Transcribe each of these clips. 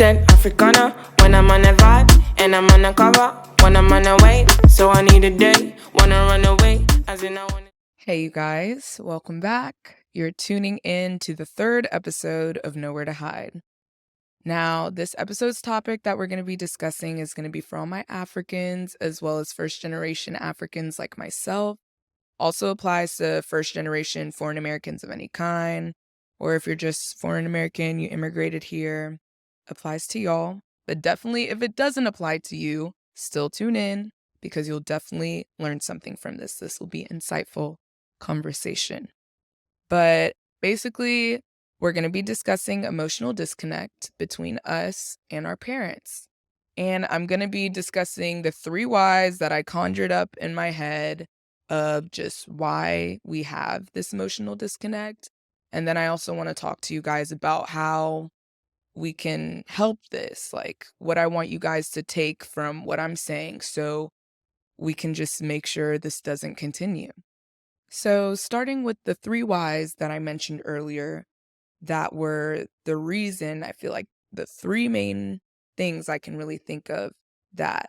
Said Africana when I'm on a vibe, and I'm on a cover when I'm on a way. So I need a day, wanna run away, as in I wanna. Hey, you guys, welcome back. You're tuning in to the third episode of Nowhere to Hide. Now, this episode's topic that we're going to be discussing is going to be for all my Africans as well as first generation Africans like myself. Also applies to first generation foreign Americans of any kind, or if you're just foreign American, you immigrated here, applies to y'all. But definitely, if it doesn't apply to you, still tune in because you'll definitely learn something from this. This will be insightful conversation. But basically, we're going to be discussing emotional disconnect between us and our parents. And I'm going to be discussing the 3 whys that I conjured up in my head of just why we have this emotional disconnect. And then I also want to talk to you guys about how we can help this, like what I want you guys to take from what I'm saying so we can just make sure this doesn't continue. So, starting with the 3 whys that I mentioned earlier, that were the reason I feel like the 3 main things I can really think of that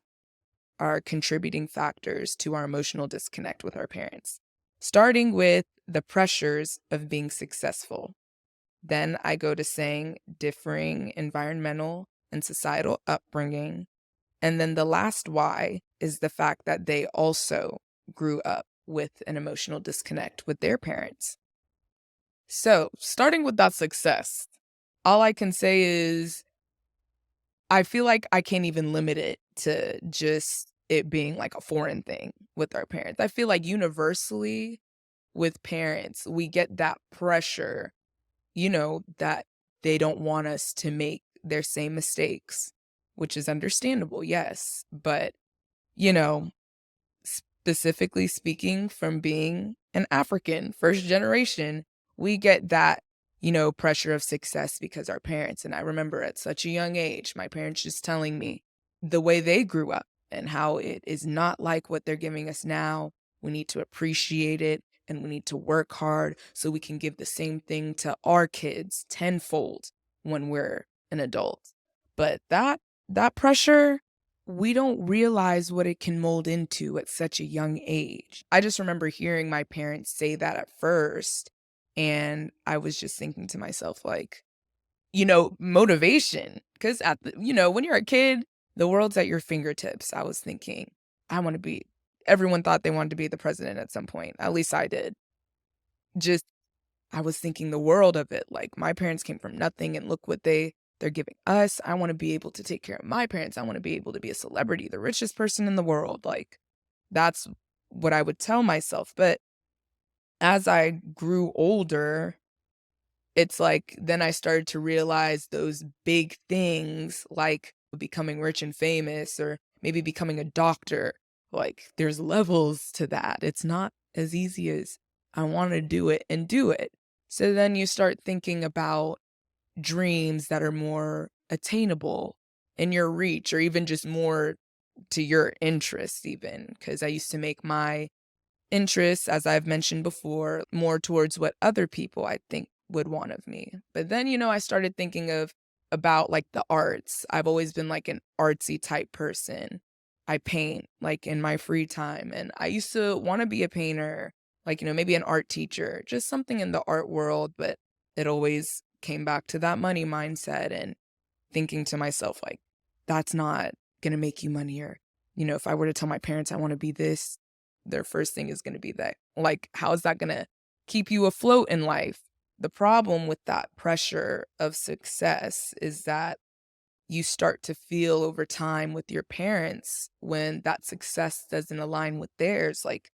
are contributing factors to our emotional disconnect with our parents. Starting with the pressures of being successful. Then I go to saying differing environmental and societal upbringing. And then the last why is the fact that they also grew up with an emotional disconnect with their parents. So, starting with that success, all I can say is I feel like I can't even limit it to just it being like a foreign thing with our parents. I feel like universally with parents, we get that pressure, that they don't want us to make their same mistakes, which is understandable, yes. But, you know, specifically speaking from being an African, first generation, we get that, pressure of success because our parents. And I remember at such a young age, my parents just telling me the way they grew up and how it is not like what they're giving us now. We need to appreciate it and we need to work hard so we can give the same thing to our kids tenfold when we're an adult. But that pressure, we don't realize what it can mold into at such a young age. I just remember hearing my parents say that at first, and I was just thinking to myself, like, motivation. Because when you're a kid, the world's at your fingertips. I was thinking, everyone thought they wanted to be the president at some point. At least I did. Just, I was thinking the world of it. Like, my parents came from nothing, and look what they're giving us. I want to be able to take care of my parents. I want to be able to be a celebrity, the richest person in the world. Like, that's what I would tell myself. But as I grew older, it's like then I started to realize those big things like becoming rich and famous or maybe becoming a doctor. Like, there's levels to that. It's not as easy as I want to do it and do it. So then you start thinking about dreams that are more attainable in your reach or even just more to your interests even, because I used to make my interests, as I've mentioned before, more towards what other people I think would want of me. But then, I started thinking about like the arts. I've always been like an artsy type person. I paint like in my free time and I used to want to be a painter, like, maybe an art teacher, just something in the art world, but it always came back to that money mindset and thinking to myself, like, that's not going to make you money. Or, if I were to tell my parents I want to be this, their first thing is going to be that. Like, how is that going to keep you afloat in life? The problem with that pressure of success is that you start to feel over time with your parents when that success doesn't align with theirs. Like,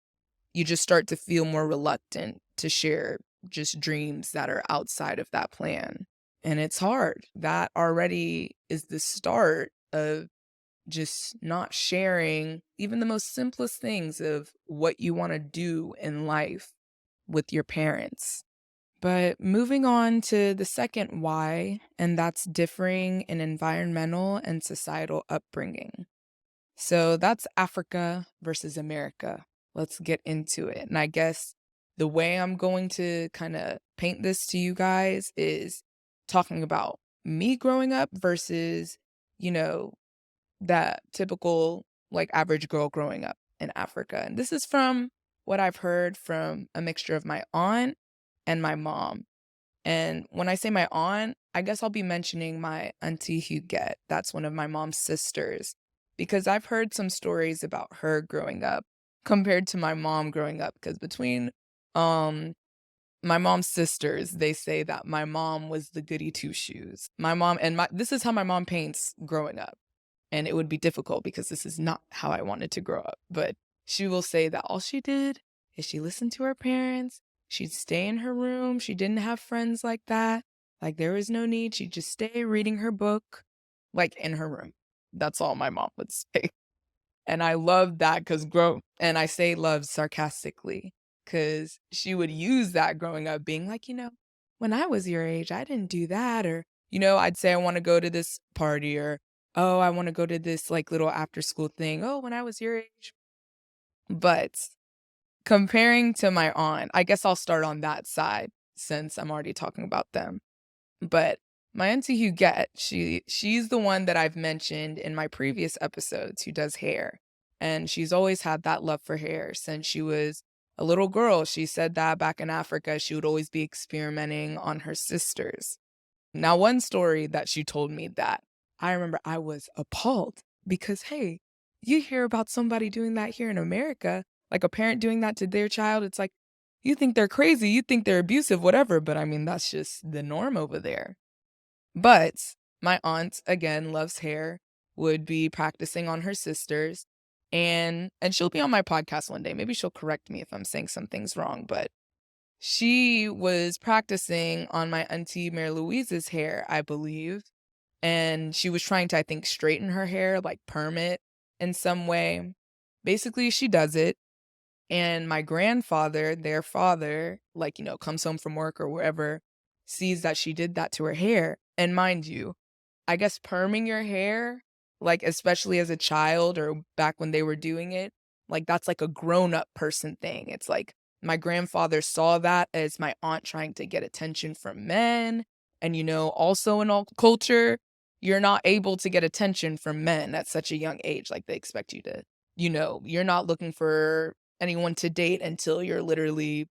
you just start to feel more reluctant to share just dreams that are outside of that plan. And it's hard. That already is the start of just not sharing even the most simplest things of what you want to do in life with your parents. But moving on to the second why, and that's differing in environmental and societal upbringing. So that's Africa versus America. Let's get into it. And I guess the way I'm going to kind of paint this to you guys is talking about me growing up versus, you know, that typical like average girl growing up in Africa. And this is from what I've heard from a mixture of my aunt and my mom. And when I say my aunt, I guess I'll be mentioning my auntie Huguette. That's one of my mom's sisters. Because I've heard some stories about her growing up compared to my mom growing up. Because between um my mom's sisters, they say that my mom was the goody two shoes. My mom and my this is how my mom paints growing up. And it would be difficult because this is not how I wanted to grow up. But she will say that all she did is she listened to her parents. She'd stay in her room. She didn't have friends like that. Like there was no need. She'd just stay reading her book, like in her room. That's all my mom would say. And I love that and I say love sarcastically because she would use that growing up, being like, when I was your age, I didn't do that. Or, I'd say I want to go to this party or, oh, I want to go to this like little after school thing. Oh, when I was your age. But comparing to my aunt, I guess I'll start on that side since I'm already talking about them. But my auntie Huguette, she's the one that I've mentioned in my previous episodes who does hair. And she's always had that love for hair since she was a little girl. She said that back in Africa, she would always be experimenting on her sisters. Now, one story that she told me that I remember I was appalled because, hey, you hear about somebody doing that here in America, like a parent doing that to their child. It's like, you think they're crazy, you think they're abusive, whatever. But I mean, that's just the norm over there. But my aunt, again, loves hair, would be practicing on her sisters. And she'll be on my podcast one day. Maybe she'll correct me if I'm saying some things wrong. But she was practicing on my auntie Mary Louise's hair, I believe. And she was trying to, I think, straighten her hair, like perm it in some way. Basically, she does it. And my grandfather, their father, like, comes home from work or wherever, sees that she did that to her hair. And mind you, I guess perming your hair, like, especially as a child or back when they were doing it, like, that's like a grown-up person thing. It's like my grandfather saw that as my aunt trying to get attention from men. And, also in all culture, you're not able to get attention from men at such a young age. Like, they expect you to, you're not looking for anyone to date until you're literally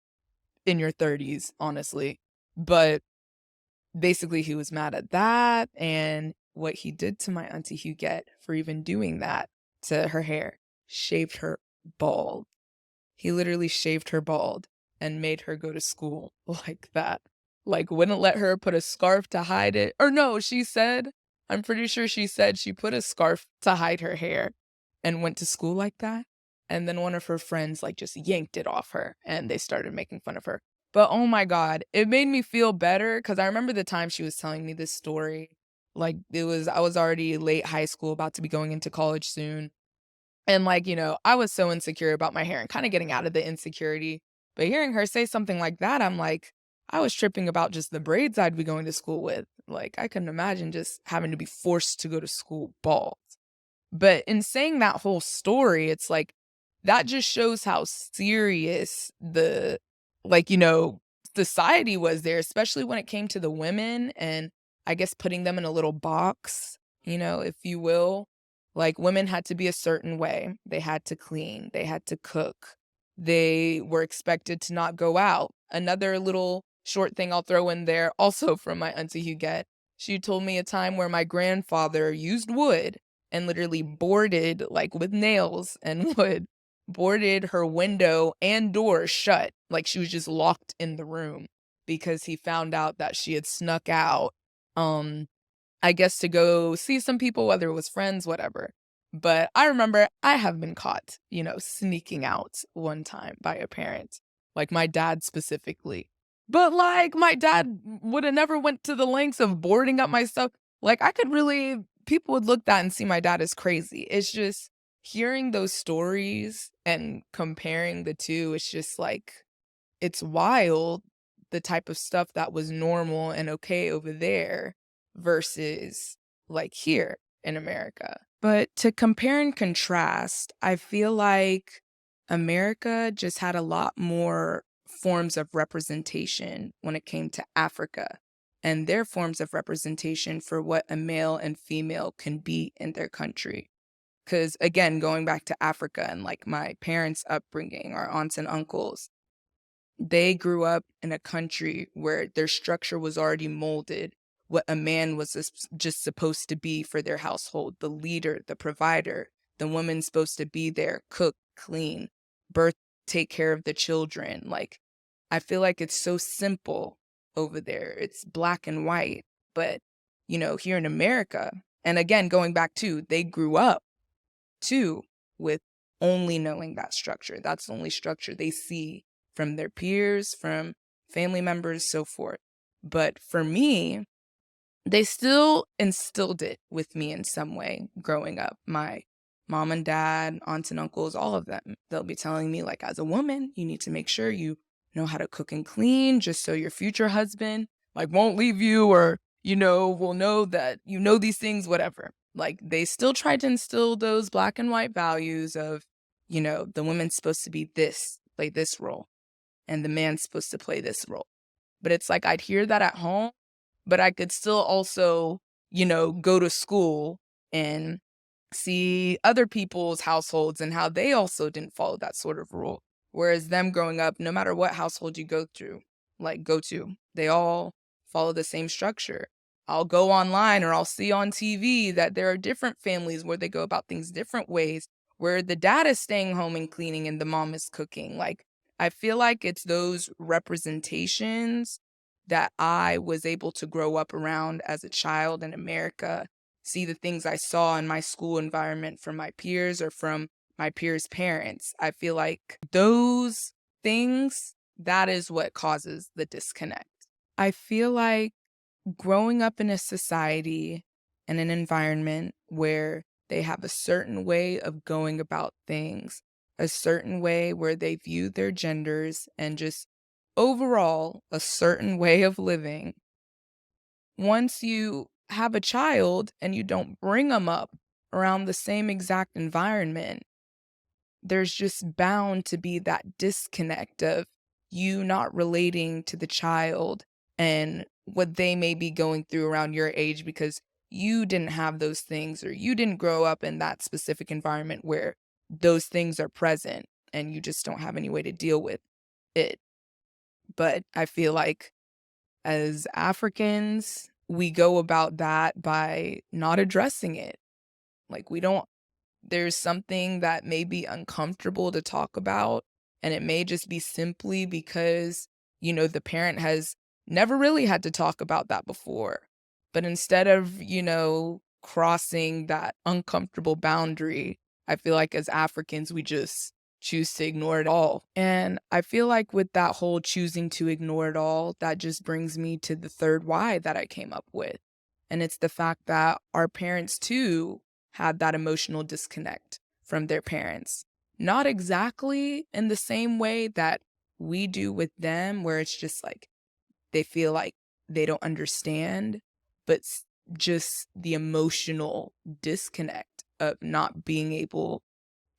in your 30s, honestly. But basically, he was mad at that and what he did to my auntie Huguette for even doing that to her hair, shaved her bald. He literally shaved her bald and made her go to school like that. Like, wouldn't let her put a scarf to hide it. Or no, I'm pretty sure she said she put a scarf to hide her hair and went to school like that. And then one of her friends, like, just yanked it off her and they started making fun of her. But oh my God, it made me feel better because I remember the time she was telling me this story. Like, I was already late high school, about to be going into college soon. And like, I was so insecure about my hair and kind of getting out of the insecurity. But hearing her say something like that, I'm like, I was tripping about just the braids I'd be going to school with. Like, I couldn't imagine just having to be forced to go to school bald. But in saying that whole story, it's like, that just shows how serious the, like, society was there, especially when it came to the women and I guess putting them in a little box, if you will. Like, women had to be a certain way. They had to clean. They had to cook. They were expected to not go out. Another little short thing I'll throw in there, also from my auntie Huguette. She told me a time where my grandfather used wood and literally boarded, like with nails and wood, boarded her window and door shut. Like, she was just locked in the room because he found out that she had snuck out. I guess to go see some people, whether it was friends, whatever. But I remember I have been caught, sneaking out one time by a parent, like my dad specifically. But like, my dad would have never went to the lengths of boarding up my stuff. Like, people would look that and see my dad as crazy. It's just hearing those stories and comparing the two, it's just like, it's wild the type of stuff that was normal and okay over there versus like here in America. But to compare and contrast, I feel like America just had a lot more forms of representation when it came to Africa. and their forms of representation for what a male and female can be in their country. Because again, going back to Africa and like my parents' upbringing, our aunts and uncles, they grew up in a country where their structure was already molded, what a man was just supposed to be for their household, the leader, the provider. The woman's supposed to be there, cook, clean, birth, take care of the children. Like, I feel like it's so simple over there. It's black and white. But, here in America, and again, going back to, they grew up too with only knowing that structure. That's the only structure they see from their peers, from family members, so forth. But for me, they still instilled it with me in some way growing up. My mom and dad, aunts and uncles, all of them, they'll be telling me, like, as a woman, you need to make sure you know how to cook and clean just so your future husband, like, won't leave you or, will know that you know these things, whatever. Like, they still try to instill those black and white values of, the woman's supposed to be this, play this role, and the man's supposed to play this role. But it's like I'd hear that at home, but I could still also, go to school and see other people's households and how they also didn't follow that sort of rule. Whereas them growing up, no matter what household you go to, they all follow the same structure. I'll go online or I'll see on TV that there are different families where they go about things different ways, where the dad is staying home and cleaning and the mom is cooking. Like, I feel like it's those representations that I was able to grow up around as a child in America, see the things I saw in my school environment from my peers or from my peers' parents. I feel like those things, that is what causes the disconnect. I feel like growing up in a society and an environment where they have a certain way of going about things, a certain way where they view their genders, and just overall a certain way of living. Once you have a child and you don't bring them up around the same exact environment, there's just bound to be that disconnect of you not relating to the child and what they may be going through around your age because you didn't have those things or you didn't grow up in that specific environment where those things are present and you just don't have any way to deal with it. But I feel like as Africans, we go about that by not addressing it. Like, there's something that may be uncomfortable to talk about, and it may just be simply because, the parent has never really had to talk about that before. But instead of, crossing that uncomfortable boundary, I feel like as Africans, we just choose to ignore it all. And I feel like with that whole choosing to ignore it all, that just brings me to the third why that I came up with. And it's the fact that our parents too had that emotional disconnect from their parents. Not exactly in the same way that we do with them, where it's just like they feel like they don't understand, but just the emotional disconnect of not being able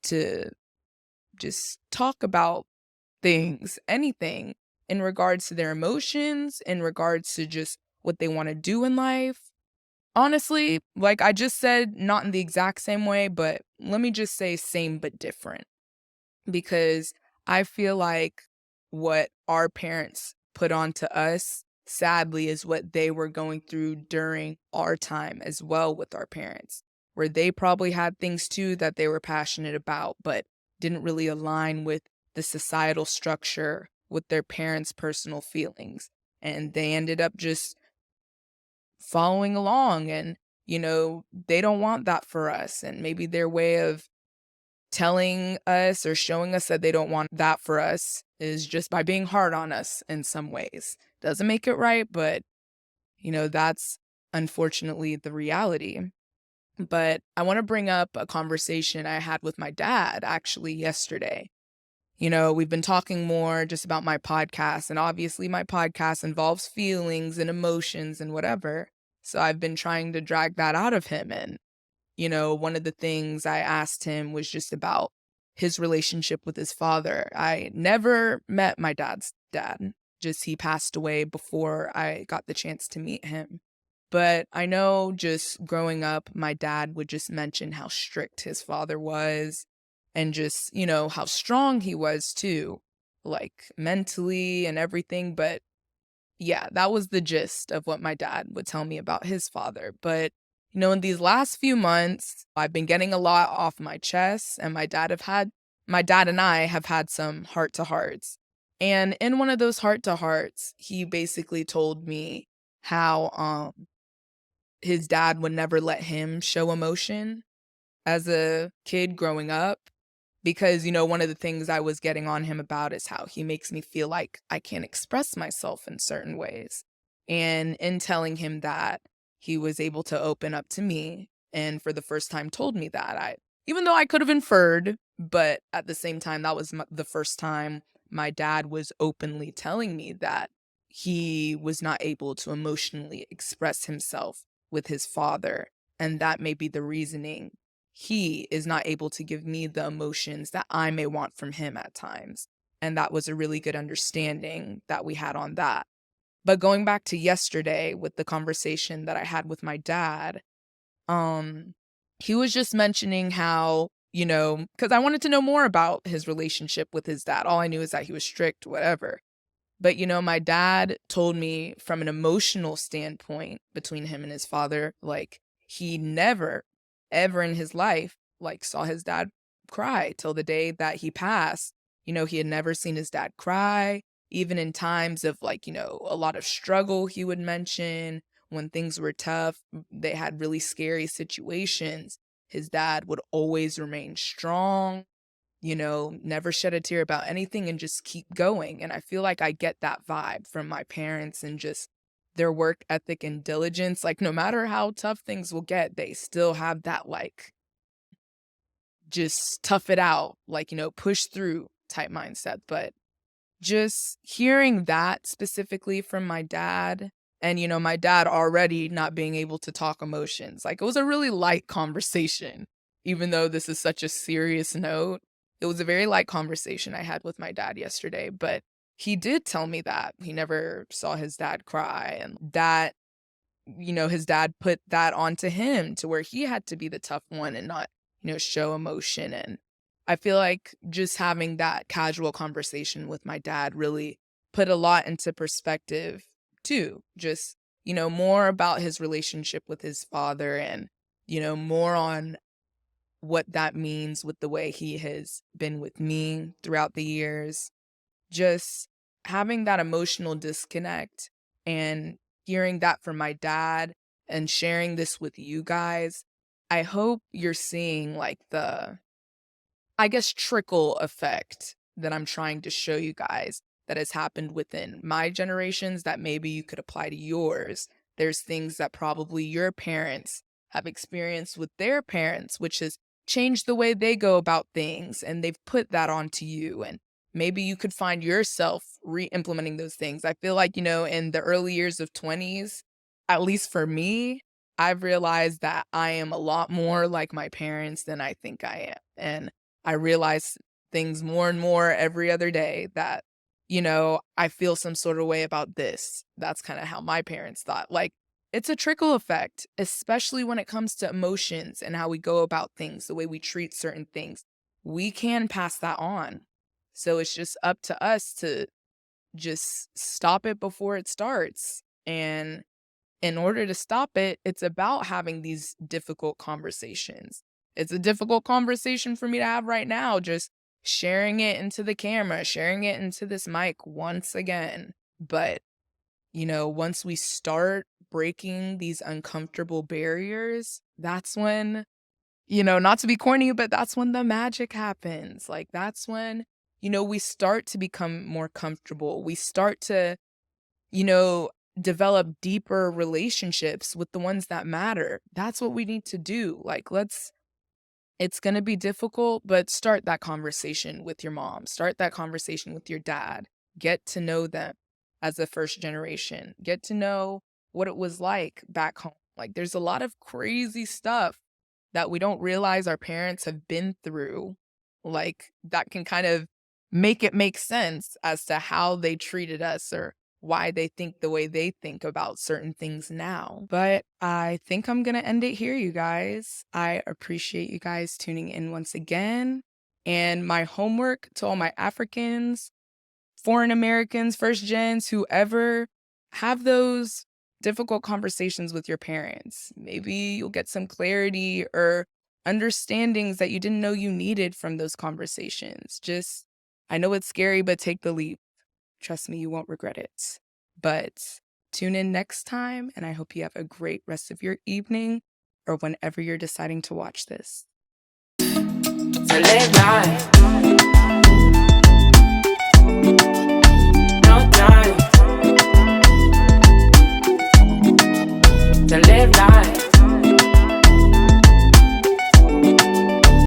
to just talk about things, anything in regards to their emotions, in regards to just what they want to do in life. Honestly, like I just said, not in the exact same way, but let me just say same but different. Because I feel like what our parents put onto us, sadly, is what they were going through during our time as well with our parents, where they probably had things too that they were passionate about, but didn't really align with the societal structure, with their parents' personal feelings. And they ended up just following along and, they don't want that for us. And maybe their way of telling us or showing us that they don't want that for us is just by being hard on us in some ways. Doesn't make it right, but, that's unfortunately the reality. But I want to bring up a conversation I had with my dad actually yesterday. We've been talking more just about my podcast, and obviously my podcast involves feelings and emotions and whatever. So I've been trying to drag that out of him. And, one of the things I asked him was just about his relationship with his father. I never met my dad's dad. Just he passed away before I got the chance to meet him. But I know just growing up, my dad would just mention how strict his father was and just, how strong he was too, like mentally and everything. But yeah, that was the gist of what my dad would tell me about his father. But, in these last few months, I've been getting a lot off my chest, and my dad and I have had some heart to hearts. And in one of those heart to hearts, he basically told me how his dad would never let him show emotion as a kid growing up because, one of the things I was getting on him about is how he makes me feel like I can't express myself in certain ways. And in telling him that, he was able to open up to me and for the first time told me that. Even though I could have inferred, but at the same time, that was the first time my dad was openly telling me that he was not able to emotionally express himself with his father. And that may be the reasoning he is not able to give me the emotions that I may want from him at times. And that was a really good understanding that we had on that. But going back to yesterday with the conversation that I had with my dad, he was just mentioning how, because I wanted to know more about his relationship with his dad. All I knew is that he was strict, whatever. But, my dad told me from an emotional standpoint between him and his father, like, he never, ever in his life, like, saw his dad cry till the day that he passed. He had never seen his dad cry, even in times of, like, a lot of struggle, he would mention when things were tough, they had really scary situations. His dad would always remain strong, never shed a tear about anything and just keep going. And I feel like I get that vibe from my parents and just their work ethic and diligence. Like, no matter how tough things will get, they still have that, like, just tough it out, like, push through type mindset. But just hearing that specifically from my dad and, my dad already not being able to talk emotions, like, it was a really light conversation, even though this is such a serious note. It was a very light conversation I had with my dad yesterday, but he did tell me that he never saw his dad cry and that, his dad put that onto him to where he had to be the tough one and not, show emotion. And I feel like just having that casual conversation with my dad really put a lot into perspective too. Just, more about his relationship with his father and, more on what that means with the way he has been with me throughout the years. Just having that emotional disconnect and hearing that from my dad and sharing this with you guys, I hope you're seeing like the, I guess, trickle effect that I'm trying to show you guys that has happened within my generations that maybe you could apply to yours. There's things that probably your parents have experienced with their parents, which has changed the way they go about things, and they've put that onto you. And maybe you could find yourself re-implementing those things. I feel like, in the early years of 20s, at least for me, I've realized that I am a lot more like my parents than I think I am. And I realize things more and more every other day that, I feel some sort of way about this. That's kind of how my parents thought. Like, it's a trickle effect, especially when it comes to emotions and how we go about things, the way we treat certain things. We can pass that on. So it's just up to us to just stop it before it starts. And in order to stop it, it's about having these difficult conversations. It's a difficult conversation for me to have right now, just sharing it into the camera, sharing it into this mic once again. But, once we start breaking these uncomfortable barriers, that's when, not to be corny, but that's when the magic happens. Like, that's when, we start to become more comfortable. We start to, you know, develop deeper relationships with the ones that matter. That's what we need to do. Like, it's going to be difficult, but start that conversation with your mom. Start that conversation with your dad. Get to know them as a first generation. Get to know what it was like back home. Like, there's a lot of crazy stuff that we don't realize our parents have been through. Like, that can kind of make it make sense as to how they treated us or why they think the way they think about certain things now. But I think I'm going to end it here, you guys. I appreciate you guys tuning in once again. And my homework to all my Africans, foreign Americans, first gens, whoever, have those difficult conversations with your parents. Maybe you'll get some clarity or understandings that you didn't know you needed from those conversations. I know it's scary, but take the leap. Trust me, you won't regret it. But tune in next time, and I hope you have a great rest of your evening or whenever you're deciding to watch this. So live life.